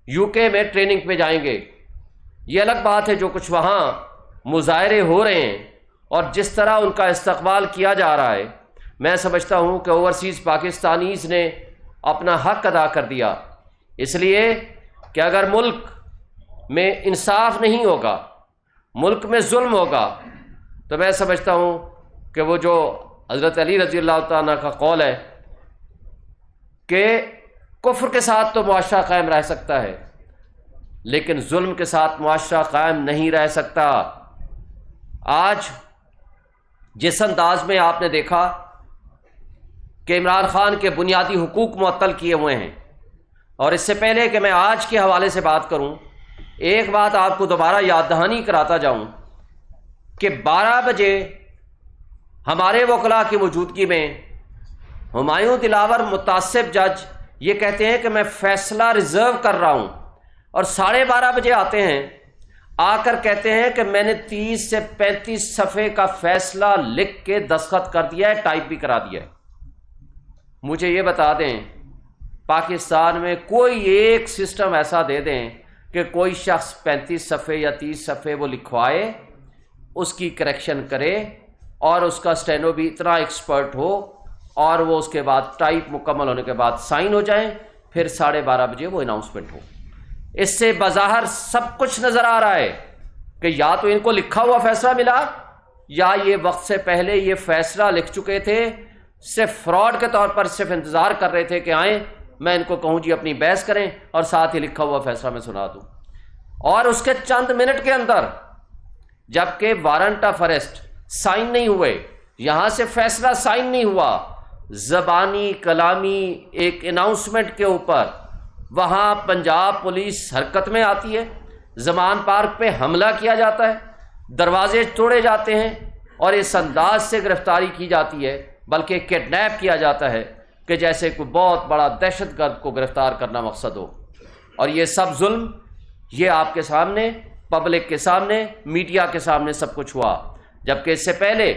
UK میں training پہ جائیں گے. یہ الگ بات ہے جو کچھ وہاں مظاہرے ہو رہے ہیں اور جس طرح ان کا استقبال کیا جا رہا ہے. میں سمجھتا ہوں کہ اوورسیز پاکستانیز نے اپنا حق ادا کر دیا، اس لیے کہ اگر ملک میں انصاف نہیں ہوگا، ملک میں ظلم ہوگا، تو میں سمجھتا ہوں کہ وہ جو حضرت علی رضی اللہ تعالیٰ کا قول ہے کہ کفر کے ساتھ تو معاشرہ قائم رہ سکتا ہے لیکن ظلم کے ساتھ معاشرہ قائم نہیں رہ سکتا. آج جس انداز میں آپ نے دیکھا کہ عمران خان کے بنیادی حقوق معطل کیے ہوئے ہیں، اور اس سے پہلے کہ میں آج کے حوالے سے بات کروں، ایک بات آپ کو دوبارہ یاد دہانی کراتا جاؤں کہ 12 بجے ہمارے وکلاء کی موجودگی میں ہمایوں دلاور متعصب جج یہ کہتے ہیں کہ میں فیصلہ ریزرو کر رہا ہوں، اور 12:30 بجے آتے ہیں، آ کر کہتے ہیں کہ میں نے 30 سے 35 صفحے کا فیصلہ لکھ کے دستخط کر دیا ہے، ٹائپ بھی کرا دیا ہے. مجھے یہ بتا دیں پاکستان میں کوئی ایک سسٹم ایسا دے دیں کہ کوئی شخص 35 صفحے یا 30 صفحے وہ لکھوائے، اس کی کریکشن کرے اور اس کا اسٹینو بھی اتنا ایکسپرٹ ہو اور وہ اس کے بعد ٹائپ مکمل ہونے کے بعد سائن ہو جائیں، پھر 12:30 بجے وہ اناؤنسمنٹ ہو. اس سے بظاہر سب کچھ نظر آ رہا ہے کہ یا تو ان کو لکھا ہوا فیصلہ ملا یا یہ وقت سے پہلے یہ فیصلہ لکھ چکے تھے، صرف فراڈ کے طور پر صرف انتظار کر رہے تھے کہ آئیں میں ان کو کہوں جی اپنی بحث کریں اور ساتھ ہی لکھا ہوا فیصلہ میں سنا دوں. اور اس کے چند منٹ کے اندر جبکہ وارنٹ آف اریسٹ سائن نہیں ہوئے، یہاں سے فیصلہ سائن نہیں ہوا، زبانی کلامی ایک اناؤنسمنٹ کے اوپر وہاں پنجاب پولیس حرکت میں آتی ہے، زمان پارک پہ حملہ کیا جاتا ہے، دروازے توڑے جاتے ہیں اور اس انداز سے گرفتاری کی جاتی ہے بلکہ کڈنیپ کیا جاتا ہے کہ جیسے کوئی بہت بڑا دہشت گرد کو گرفتار کرنا مقصد ہو. اور یہ سب ظلم یہ آپ کے سامنے، پبلک کے سامنے، میڈیا کے سامنے سب کچھ ہوا، جبکہ اس سے پہلے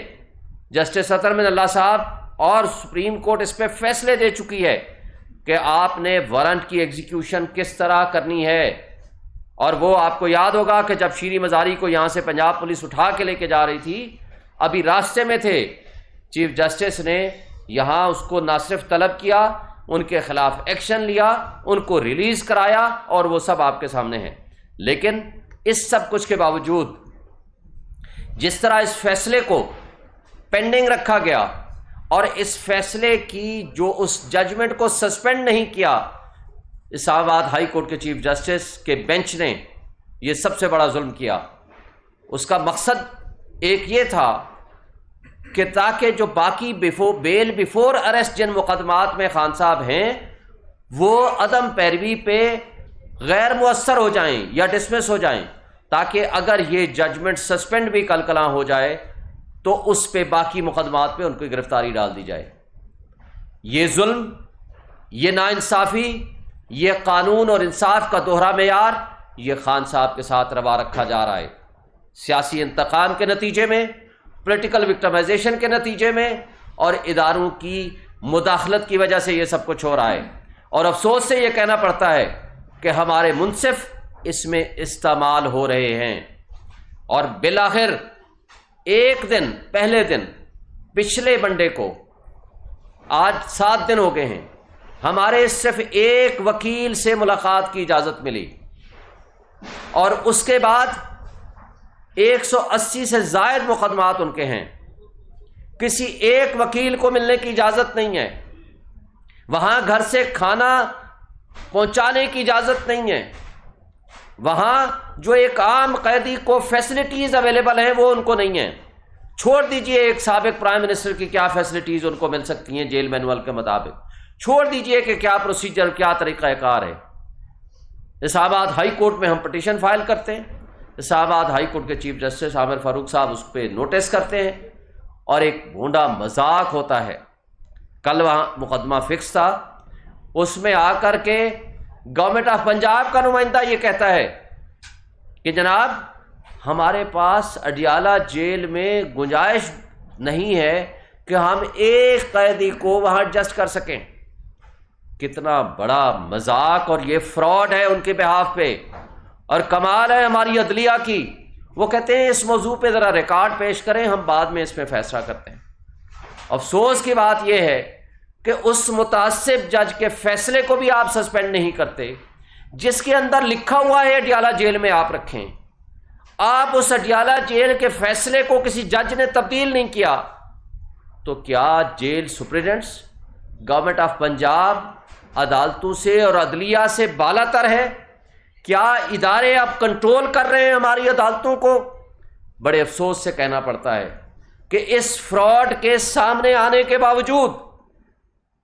جسٹس اطہر من اللہ صاحب اور سپریم کورٹ اس پہ فیصلے دے چکی ہے کہ آپ نے وارنٹ کی ایگزیکیوشن کس طرح کرنی ہے. اور وہ آپ کو یاد ہوگا کہ جب شیریں مزاری کو یہاں سے پنجاب پولیس اٹھا کے لے کے جا رہی تھی، ابھی راستے میں تھے، چیف جسٹس نے یہاں اس کو نہ صرف طلب کیا، ان کے خلاف ایکشن لیا، ان کو ریلیز کرایا، اور وہ سب آپ کے سامنے ہیں. لیکن اس سب کچھ کے باوجود جس طرح اس فیصلے کو پینڈنگ رکھا گیا اور اس فیصلے کی جو اس ججمنٹ کو سسپینڈ نہیں کیا، اسلام آباد ہائی کورٹ کے چیف جسٹس کے بینچ نے یہ سب سے بڑا ظلم کیا. اس کا مقصد ایک یہ تھا کہ تاکہ جو باقی بیل بیفور اریسٹ جن مقدمات میں خان صاحب ہیں وہ عدم پیروی پہ غیر مؤثر ہو جائیں یا ڈسمس ہو جائیں، تاکہ اگر یہ ججمنٹ سسپینڈ بھی کل کلاں ہو جائے تو اس پہ باقی مقدمات پہ ان کی گرفتاری ڈال دی جائے. یہ ظلم، یہ ناانصافی، یہ قانون اور انصاف کا دوہرا معیار یہ خان صاحب کے ساتھ روا رکھا جا رہا ہے. سیاسی انتقام کے نتیجے میں، پولیٹیکل وکٹمائزیشن کے نتیجے میں اور اداروں کی مداخلت کی وجہ سے یہ سب کچھ ہو رہا ہے. اور افسوس سے یہ کہنا پڑتا ہے کہ ہمارے منصف اس میں استعمال ہو رہے ہیں. اور بالآخر ایک دن، پہلے دن، پچھلے منڈے کو، آج 7 دن ہو گئے ہیں، ہمارے صرف ایک وکیل سے ملاقات کی اجازت ملی اور اس کے بعد 180 سے زائد مقدمات ان کے ہیں. کسی ایک وکیل کو ملنے کی اجازت نہیں ہے، وہاں گھر سے کھانا پہنچانے کی اجازت نہیں ہے، وہاں جو ایک عام قیدی کو فیسلٹیز اویلیبل ہیں وہ ان کو نہیں ہیں. چھوڑ دیجئے ایک سابق پرائم منسٹر کی کیا فیسلٹیز ان کو مل سکتی ہیں جیل مینول کے مطابق، چھوڑ دیجئے کہ کیا پروسیجر، کیا طریقہ کار ہے. اسلام آباد ہائی کورٹ میں ہم پٹیشن فائل کرتے ہیں، اسلام آباد ہائی کورٹ کے چیف جسٹس عامر فاروق صاحب اس پہ نوٹس کرتے ہیں اور ایک بھونڈا مذاق ہوتا ہے. کل وہاں مقدمہ فکس تھا، اس میں آ کر کے گورنمنٹ آف پنجاب کا نمائندہ یہ کہتا ہے کہ جناب ہمارے پاس اڈیالہ جیل میں گنجائش نہیں ہے کہ ہم ایک قیدی کو وہاں ایڈجسٹ کر سکیں، کتنا بڑا مذاق اور یہ فراڈ ہے ان کے بہاف پہ. اور کمال ہے ہماری عدلیہ کی، وہ کہتے ہیں اس موضوع پہ ذرا ریکارڈ پیش کریں، ہم بعد میں اس پہ فیصلہ کرتے ہیں. افسوس کی بات یہ ہے کہ اس متعصب جج کے فیصلے کو بھی آپ سسپینڈ نہیں کرتے جس کے اندر لکھا ہوا ہے اڈیالہ جیل میں آپ رکھیں. آپ اس اڈیالہ جیل کے فیصلے کو کسی جج نے تبدیل نہیں کیا، تو کیا جیل سپرنٹینڈنٹس، گورنمنٹ آف پنجاب عدالتوں سے اور عدلیہ سے بالا تر ہے؟ کیا ادارے اب کنٹرول کر رہے ہیں ہماری عدالتوں کو؟ بڑے افسوس سے کہنا پڑتا ہے کہ اس فراڈ کے سامنے آنے کے باوجود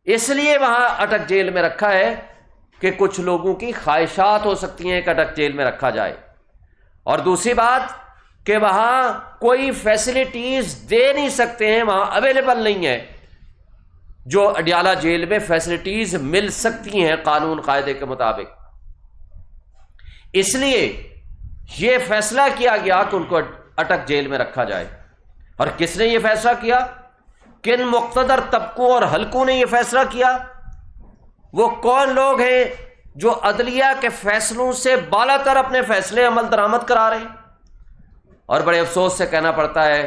اس لیے وہاں اٹک جیل میں رکھا ہے کہ کچھ لوگوں کی خواہشات ہو سکتی ہیں کہ اٹک جیل میں رکھا جائے. اور دوسری بات کہ وہاں کوئی فیسلٹیز دے نہیں سکتے ہیں، وہاں اویلیبل نہیں ہے جو اڈیالہ جیل میں فیسلٹیز مل سکتی ہیں قانون قاعدے کے مطابق. اس لیے یہ فیصلہ کیا گیا کہ ان کو اٹک جیل میں رکھا جائے. اور کس نے یہ فیصلہ کیا؟ کن مقتدر طبقوں اور حلقوں نے یہ فیصلہ کیا؟ وہ کون لوگ ہیں جو عدلیہ کے فیصلوں سے بالا تر اپنے فیصلے عمل درآمد کرا رہے ہیں؟ اور بڑے افسوس سے کہنا پڑتا ہے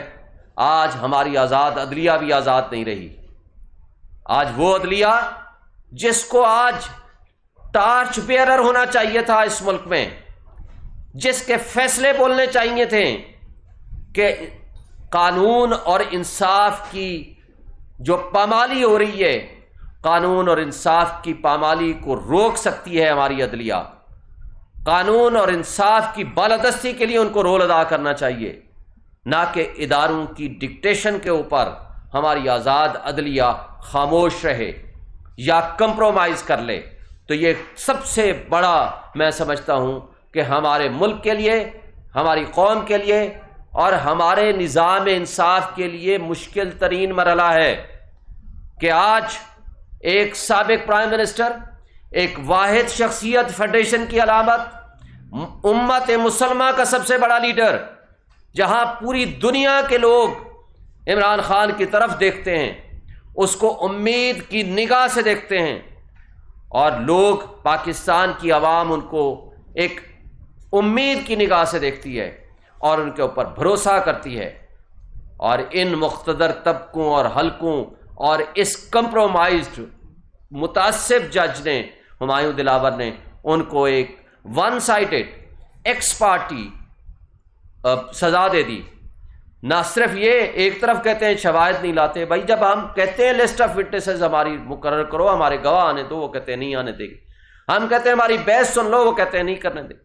آج ہماری آزاد عدلیہ بھی آزاد نہیں رہی. آج وہ عدلیہ جس کو آج ٹارچ بیئرر ہونا چاہیے تھا اس ملک میں، جس کے فیصلے بولنے چاہیے تھے کہ قانون اور انصاف کی جو پامالی ہو رہی ہے، قانون اور انصاف کی پامالی کو روک سکتی ہے ہماری عدلیہ. قانون اور انصاف کی بالادستی کے لیے ان کو رول ادا کرنا چاہیے، نہ کہ اداروں کی ڈکٹیشن کے اوپر ہماری آزاد عدلیہ خاموش رہے یا کمپرومائز کر لے. تو یہ سب سے بڑا میں سمجھتا ہوں کہ ہمارے ملک کے لیے، ہماری قوم کے لیے اور ہمارے نظام انصاف کے لیے مشکل ترین مرحلہ ہے کہ آج ایک سابق پرائم منسٹر، ایک واحد شخصیت فیڈریشن کی علامت، امت مسلمہ کا سب سے بڑا لیڈر، جہاں پوری دنیا کے لوگ عمران خان کی طرف دیکھتے ہیں، اس کو امید کی نگاہ سے دیکھتے ہیں، اور لوگ پاکستان کی عوام ان کو ایک امید کی نگاہ سے دیکھتی ہے اور ان کے اوپر بھروسہ کرتی ہے. اور ان مقتدر طبقوں اور حلقوں اور اس کمپرومائزڈ متعصب جج نے، ہمایوں دلاور نے، ان کو ایک ون سائڈڈ ایکس پارٹی سزا دے دی. نہ صرف یہ ایک طرف کہتے ہیں شواہد نہیں لاتے. بھائی جب ہم کہتے ہیں لسٹ آف وٹنسز ہماری مقرر کرو، ہمارے گواہ آنے دو، وہ کہتے ہیں نہیں آنے دیں گے. ہم کہتے ہیں ہماری بحث سن لو، وہ کہتے ہیں نہیں کرنے دیں.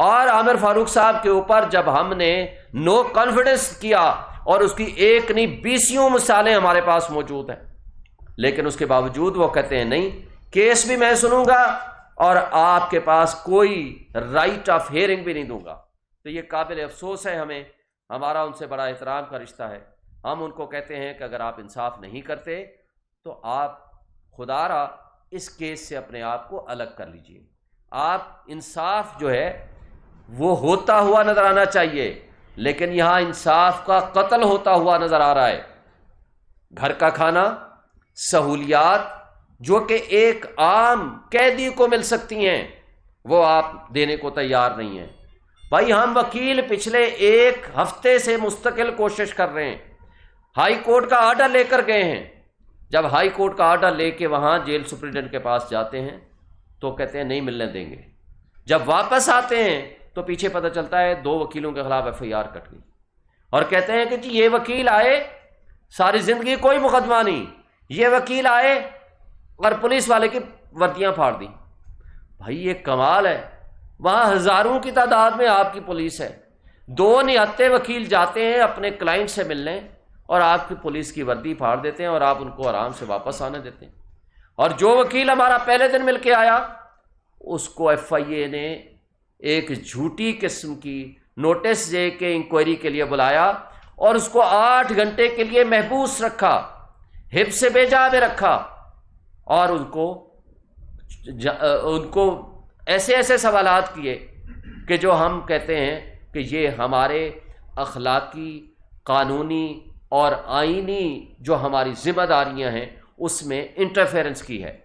اور عامر فاروق صاحب کے اوپر جب ہم نے نو کانفیڈنس کیا، اور اس کی ایک نہیں 20 مثالیں ہمارے پاس موجود ہیں، لیکن اس کے باوجود وہ کہتے ہیں نہیں، کیس بھی میں سنوں گا اور آپ کے پاس کوئی رائٹ آف ہیئرنگ بھی نہیں دوں گا. تو یہ قابل افسوس ہے. ہمارا ان سے بڑا احترام کا رشتہ ہے. ہم ان کو کہتے ہیں کہ اگر آپ انصاف نہیں کرتے تو آپ خدا را اس کیس سے اپنے آپ کو الگ کر لیجئے. آپ انصاف جو ہے وہ ہوتا ہوا نظر آنا چاہیے، لیکن یہاں انصاف کا قتل ہوتا ہوا نظر آ رہا ہے. گھر کا کھانا، سہولیات جو کہ ایک عام قیدی کو مل سکتی ہیں، وہ آپ دینے کو تیار نہیں ہیں. بھائی ہم وکیل پچھلے ایک ہفتے سے مستقل کوشش کر رہے ہیں، ہائی کورٹ کا آرڈر لے کر گئے ہیں. جب ہائی کورٹ کا آرڈر لے کے وہاں جیل سپرنٹینڈنٹ کے پاس جاتے ہیں تو کہتے ہیں نہیں ملنے دیں گے. جب واپس آتے ہیں تو پیچھے پتہ چلتا ہے 2 وکیلوں کے خلاف FIR کٹ گئی، اور کہتے ہیں کہ جی یہ وکیل آئے، ساری زندگی کوئی مقدمہ نہیں، یہ وکیل آئے اور پولیس والے کی وردیاں پھاڑ دی. بھائی یہ کمال ہے. وہاں ہزاروں کی تعداد میں آپ کی پولیس ہے، 2 نہتے وکیل جاتے ہیں اپنے کلائنٹ سے ملنے اور آپ کی پولیس کی وردی پھاڑ دیتے ہیں اور آپ ان کو آرام سے واپس آنے دیتے ہیں. اور جو وکیل ہمارا پہلے دن مل کے آیا، اس کو FIA نے ایک جھوٹی قسم کی نوٹس دے کے انکوائری کے لیے بلایا اور اس کو 8 گھنٹے کے لیے محبوس رکھا، حبس بیجا میں رکھا، اور ان کو ایسے سوالات کیے کہ جو ہم کہتے ہیں کہ یہ ہمارے اخلاقی، قانونی اور آئینی جو ہماری ذمہ داریاں ہیں اس میں انٹرفیرنس کی ہے.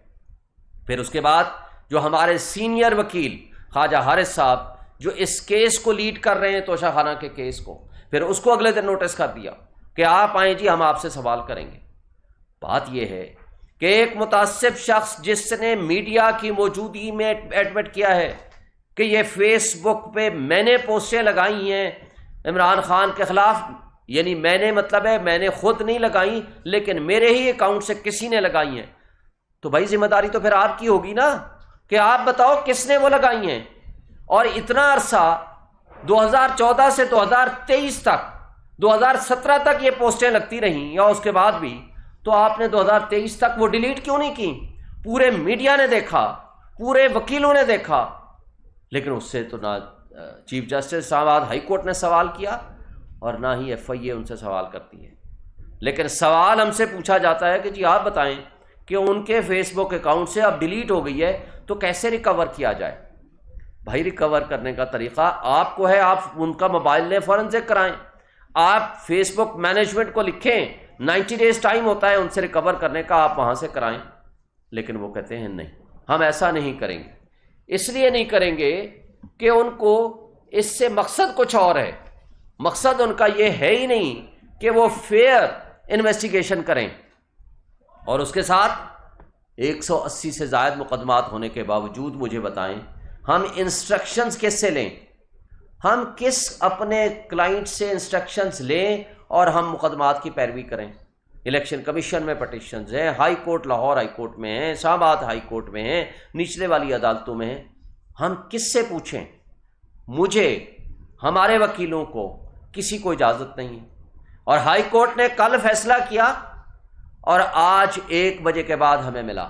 پھر اس کے بعد جو ہمارے سینئر وکیل خواجہ حارث صاحب جو اس کیس کو لیڈ کر رہے ہیں توشہ خانہ کے کیس کو، پھر اس کو اگلے دن نوٹس کر دیا کہ آپ آئیں جی، ہم آپ سے سوال کریں گے۔ بات یہ ہے کہ ایک متعصب شخص جس نے میڈیا کی موجودگی میں ایڈمٹ کیا ہے کہ یہ فیس بک پہ میں نے پوسٹیں لگائی ہیں عمران خان کے خلاف، یعنی میں نے مطلب ہے میں نے خود نہیں لگائی لیکن میرے ہی اکاؤنٹ سے کسی نے لگائی ہیں، تو بھائی ذمہ داری تو پھر آپ کی ہوگی نا کہ آپ بتاؤ کس نے وہ لگائی ہیں۔ اور اتنا عرصہ 2014 سے 2023 تک 2017 تک یہ پوسٹیں لگتی رہیں یا اس کے بعد بھی، تو آپ نے 2023 تک وہ ڈیلیٹ کیوں نہیں کی؟ پورے میڈیا نے دیکھا، پورے وکیلوں نے دیکھا، لیکن اس سے تو نہ چیف جسٹس اسلام آباد ہائی کورٹ نے سوال کیا اور نہ ہی ایف آئی اے ان سے سوال کرتی ہے۔ لیکن سوال ہم سے پوچھا جاتا ہے کہ جی آپ بتائیں کہ ان کے فیس بک اکاؤنٹ سے اب ڈیلیٹ ہو گئی ہے تو کیسے ریکور کیا جائے؟ بھائی ریکور کرنے کا طریقہ آپ کو ہے، آپ ان کا موبائل لیں، فورنزک کرائیں، آپ فیس بک مینجمنٹ کو لکھیں، 90 ڈیز ٹائم ہوتا ہے ان سے ریکور کرنے کا، آپ وہاں سے کرائیں۔ لیکن وہ کہتے ہیں نہیں، ہم ایسا نہیں کریں گے۔ اس لیے نہیں کریں گے کہ ان کو اس سے مقصد کچھ اور ہے، مقصد ان کا یہ ہے ہی نہیں کہ وہ فیئر انویسٹیگیشن کریں۔ اور اس کے ساتھ 180 سے زائد مقدمات ہونے کے باوجود مجھے بتائیں ہم انسٹرکشنز کس سے لیں؟ ہم کس اپنے کلائنٹ سے انسٹرکشنز لیں اور ہم مقدمات کی پیروی کریں؟ الیکشن کمیشن میں پٹیشنز ہیں، high court Lahore high court میں ہیں، اسلام آباد ہائی کورٹ میں ہیں، نچلے والی عدالتوں میں ہیں، ہم کس سے پوچھیں؟ مجھے، ہمارے وکیلوں کو، کسی کو اجازت نہیں ہے۔ اور ہائی کورٹ نے کل فیصلہ کیا اور آج 1 بجے کے بعد ہمیں ملا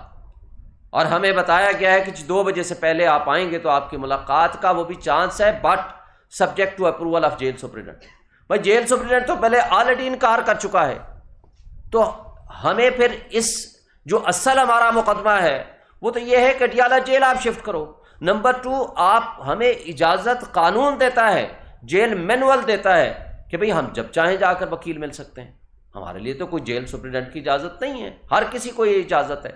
اور ہمیں بتایا گیا ہے کہ 2 بجے سے پہلے آپ آئیں گے تو آپ کی ملاقات کا وہ بھی چانس ہے، but subject to approval of jail superintendent. بھائی جیل سپرنٹینڈنٹ تو پہلے آلریڈی انکار کر چکا ہے، تو ہمیں پھر اس جو اصل ہمارا مقدمہ ہے وہ تو یہ ہے کہ ڈیالہ جیل آپ شفٹ کرو۔ نمبر 2، آپ ہمیں اجازت، قانون دیتا ہے، جیل مینول دیتا ہے کہ بھئی ہم جب چاہیں جا کر وکیل مل سکتے ہیں۔ ہمارے لیے تو کوئی جیل سپرنٹینڈنٹ کی اجازت نہیں ہے، ہر کسی کو یہ اجازت ہے،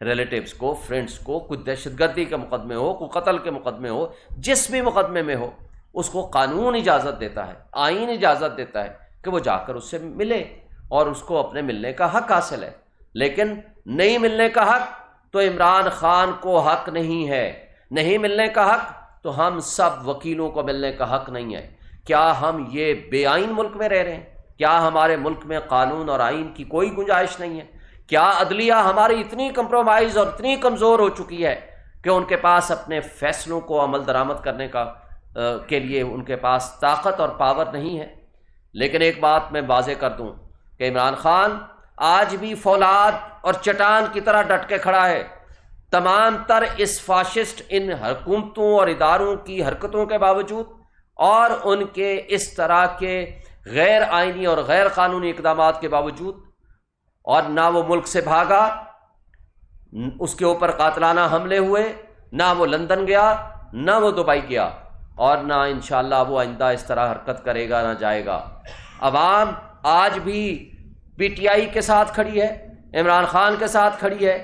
ریلیٹیوز کو، فرینڈس کو، کوئی دہشت گردی کے مقدمے ہو، کوئی قتل کے مقدمے ہو، جس بھی مقدمے میں ہو، اس کو قانون اجازت دیتا ہے، آئین اجازت دیتا ہے کہ وہ جا کر اس سے ملے اور اس کو اپنے ملنے کا حق حاصل ہے۔ لیکن نہیں ملنے کا حق تو عمران خان کو حق نہیں ہے، نہیں ملنے کا حق تو ہم سب وکیلوں کو ملنے کا حق نہیں ہے۔ کیا ہم یہ بے آئین ملک میں رہ رہے ہیں؟ کیا ہمارے ملک میں قانون اور آئین کی کوئی گنجائش نہیں ہے؟ کیا عدلیہ ہماری اتنی کمپرومائز اور اتنی کمزور ہو چکی ہے کہ ان کے پاس اپنے فیصلوں کو عمل درآمد کرنے کے لیے ان کے پاس طاقت اور پاور نہیں ہے؟ لیکن ایک بات میں واضح کر دوں کہ عمران خان آج بھی فولاد اور چٹان کی طرح ڈٹ کے کھڑا ہے۔ تمام تر اس فاشسٹ ان حکومتوں اور اداروں کی حرکتوں کے باوجود اور ان کے اس طرح کے غیر آئینی اور غیر قانونی اقدامات کے باوجود، اور نہ وہ ملک سے بھاگا، اس کے اوپر قاتلانہ حملے ہوئے، نہ وہ لندن گیا، نہ وہ دبئی گیا، اور نہ انشاءاللہ وہ آئندہ اس طرح حرکت کرے گا، نہ جائے گا۔ عوام آج بھی پی ٹی آئی کے ساتھ کھڑی ہے، عمران خان کے ساتھ کھڑی ہے،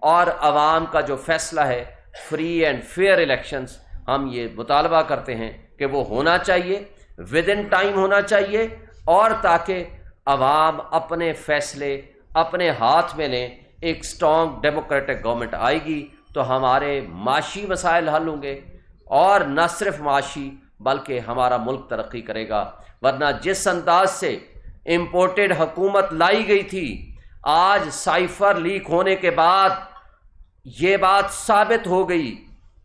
اور عوام کا جو فیصلہ ہے فری اینڈ فیئر الیکشنز، ہم یہ مطالبہ کرتے ہیں کہ وہ ہونا چاہیے، ود ان ٹائم ہونا چاہیے، اور تاکہ عوام اپنے فیصلے اپنے ہاتھ میں لیں۔ ایک اسٹرانگ ڈیموکریٹک گورنمنٹ آئے گی تو ہمارے معاشی مسائل حل ہوں گے، اور نہ صرف معاشی بلکہ ہمارا ملک ترقی کرے گا۔ ورنہ جس انداز سے امپورٹڈ حکومت لائی گئی تھی، آج سائفر لیک ہونے کے بعد یہ بات ثابت ہو گئی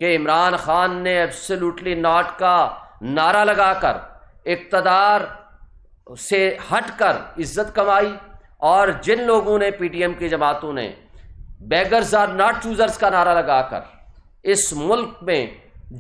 کہ عمران خان نے ایبسلیوٹلی ناٹ کا نعرہ لگا کر اقتدار سے ہٹ کر عزت کمائی، اور جن لوگوں نے پی ٹی ایم کی جماعتوں نے بیگرز آر ناٹ چوزرز کا نعرہ لگا کر اس ملک میں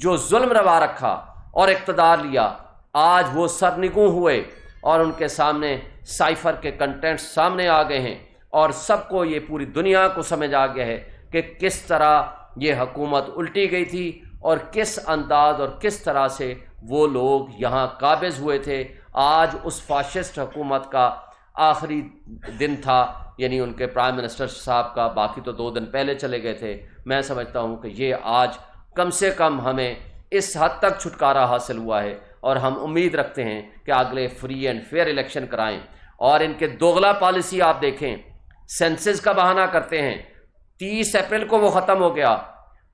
جو ظلم روا رکھا اور اقتدار لیا، آج وہ سرنگوں ہوئے اور ان کے سامنے سائفر کے کنٹینٹس سامنے آ گئے ہیں، اور سب کو یہ پوری دنیا کو سمجھ آ گیا ہے کہ کس طرح یہ حکومت الٹی گئی تھی اور کس انداز اور کس طرح سے وہ لوگ یہاں قابض ہوئے تھے۔ آج اس فاشسٹ حکومت کا آخری دن تھا، یعنی ان کے پرائم منسٹر صاحب کا، باقی تو 2 دن پہلے چلے گئے تھے، میں سمجھتا ہوں کہ یہ آج کم سے کم ہمیں اس حد تک چھٹکارا حاصل ہوا ہے، اور ہم امید رکھتے ہیں کہ اگلے فری اینڈ فیئر الیکشن کرائیں۔ اور ان کے دوغلا پالیسی آپ دیکھیں، سینسز کا بہانہ کرتے ہیں، 30 اپریل کو وہ ختم ہو گیا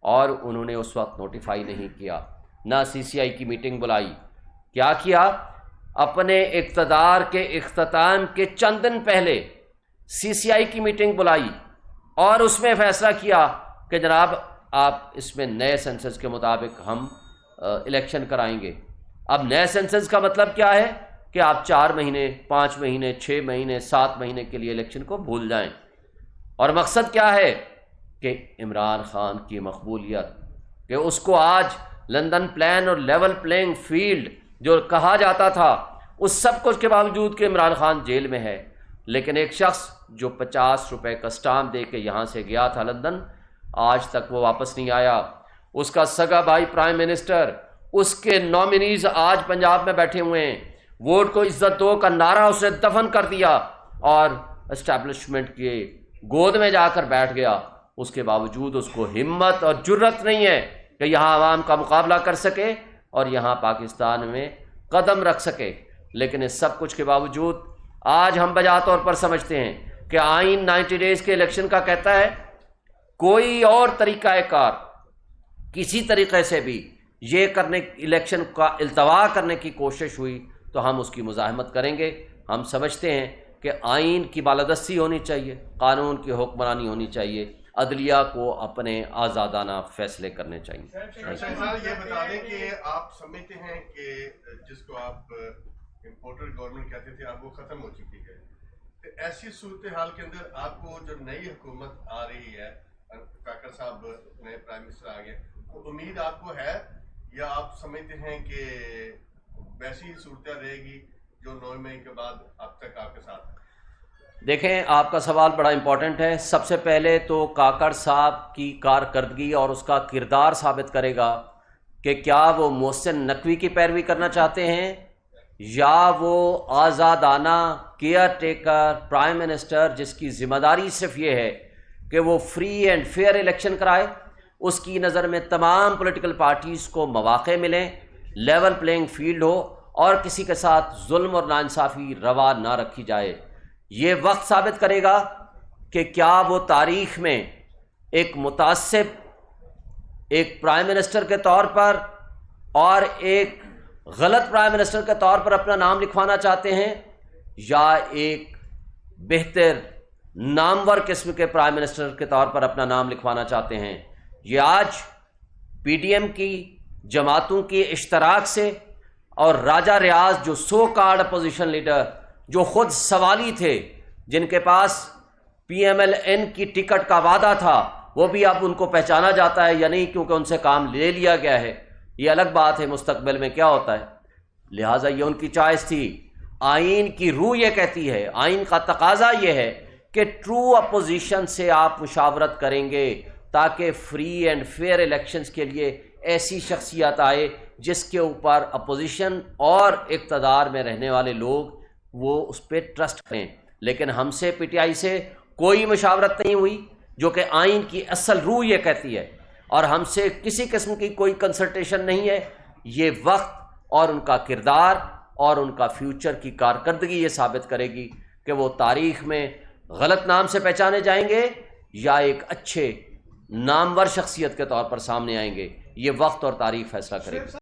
اور انہوں نے اس وقت نوٹیفائی نہیں کیا، نہ سی سی آئی کی میٹنگ بلائی۔ کیا کیا؟ اپنے اقتدار کے اختتام کے چند دن پہلے سی سی آئی کی میٹنگ بلائی اور اس میں فیصلہ کیا کہ جناب آپ اس میں نئے سینسس کے مطابق ہم الیکشن کرائیں گے۔ اب نئے سینسس کا مطلب کیا ہے کہ آپ 4 مہینے، 5 مہینے، 6 مہینے، 7 مہینے کے لیے الیکشن کو بھول جائیں۔ اور مقصد کیا ہے کہ عمران خان کی مقبولیت، کہ اس کو آج لندن پلان اور لیول پلینگ فیلڈ جو کہا جاتا تھا، اس سب کچھ کے باوجود کہ عمران خان جیل میں ہے، لیکن ایک شخص جو 50 روپے کا اسٹامپ دے کے یہاں سے گیا تھا لندن، آج تک وہ واپس نہیں آیا۔ اس کا سگا بھائی پرائم منسٹر، اس کے نامنیز آج پنجاب میں بیٹھے ہوئے ہیں، ووٹ کو عزت دو کا نعرہ اس نے دفن کر دیا اور اسٹیبلشمنٹ کے گود میں جا کر بیٹھ گیا۔ اس کے باوجود اس کو ہمت اور جرت نہیں ہے کہ یہاں عوام کا مقابلہ کر سکے اور یہاں پاکستان میں قدم رکھ سکے۔ لیکن اس سب کچھ کے باوجود آج ہم بجا طور پر سمجھتے ہیں کہ آئین 90 ڈیز کے الیکشن کا کہتا ہے، کوئی اور طریقہ کار کسی طریقے سے بھی یہ کرنے الیکشن کا التوا کرنے کی کوشش ہوئی تو ہم اس کی مزاحمت کریں گے۔ ہم سمجھتے ہیں کہ آئین کی بالادستی ہونی چاہیے، قانون کی حکمرانی ہونی چاہیے، عدلیہ کو اپنے آزادانہ فیصلے کرنے چاہیے۔ یہ بتا دیں کہ آپ سمجھتے ہیں کہ جس کو آپ امپورٹر گورنمنٹ کہتے تھے اب وہ ختم ہو چکی ہے، ایسی صورتحال کے اندر آپ کو جو نئی حکومت آ رہی ہے، کاکڑ صاحب نئے پرائم منسٹر آ گئے، امید آپ کو ہے یا آپ سمجھتے ہیں کہ ویسی ہی صورتحال رہے گی جو 9 مئی کے بعد اب تک آپ کے ساتھ؟ دیکھیں، آپ کا سوال بڑا امپورٹنٹ ہے۔ سب سے پہلے تو کاکڑ صاحب کی کارکردگی اور اس کا کردار ثابت کرے گا کہ کیا وہ محسن نقوی کی پیروی کرنا چاہتے ہیں یا وہ آزادانہ کیئر ٹیکر پرائم منسٹر جس کی ذمہ داری صرف یہ ہے کہ وہ فری اینڈ فیئر الیکشن کرائے، اس کی نظر میں تمام پولیٹیکل پارٹیز کو مواقع ملیں، لیول پلینگ فیلڈ ہو اور کسی کے ساتھ ظلم اور ناانصافی روا نہ رکھی جائے۔ یہ وقت ثابت کرے گا کہ کیا وہ تاریخ میں ایک متعصب، ایک پرائم منسٹر کے طور پر اور ایک غلط پرائم منسٹر کے طور پر اپنا نام لکھوانا چاہتے ہیں، یا ایک بہتر نامور قسم کے پرائم منسٹر کے طور پر اپنا نام لکھوانا چاہتے ہیں۔ یہ آج پی ڈی ایم کی جماعتوں کی اشتراک سے اور راجہ ریاض جو سو کارڈ اپوزیشن لیڈر جو خود سوالی تھے، جن کے پاس پی ایم ایل این کی ٹکٹ کا وعدہ تھا، وہ بھی اب ان کو پہچانا جاتا ہے یا نہیں، کیونکہ ان سے کام لے لیا گیا ہے۔ یہ الگ بات ہے مستقبل میں کیا ہوتا ہے، لہٰذا یہ ان کی چوائس تھی۔ آئین کی روح یہ کہتی ہے، آئین کا تقاضا یہ ہے کہ ٹرو اپوزیشن سے آپ مشاورت کریں گے تاکہ فری اینڈ فیئر الیکشنز کے لیے ایسی شخصیت آئے جس کے اوپر اپوزیشن اور اقتدار میں رہنے والے لوگ وہ اس پہ ٹرسٹ کریں۔ لیکن ہم سے پی ٹی آئی سے کوئی مشاورت نہیں ہوئی، جو کہ آئین کی اصل روح یہ کہتی ہے، اور ہم سے کسی قسم کی کوئی کنسلٹیشن نہیں ہے۔ یہ وقت اور ان کا کردار اور ان کا فیوچر کی کارکردگی یہ ثابت کرے گی کہ وہ تاریخ میں غلط نام سے پہچانے جائیں گے یا ایک اچھے نامور شخصیت کے طور پر سامنے آئیں گے۔ یہ وقت اور تاریخ فیصلہ کرے گی۔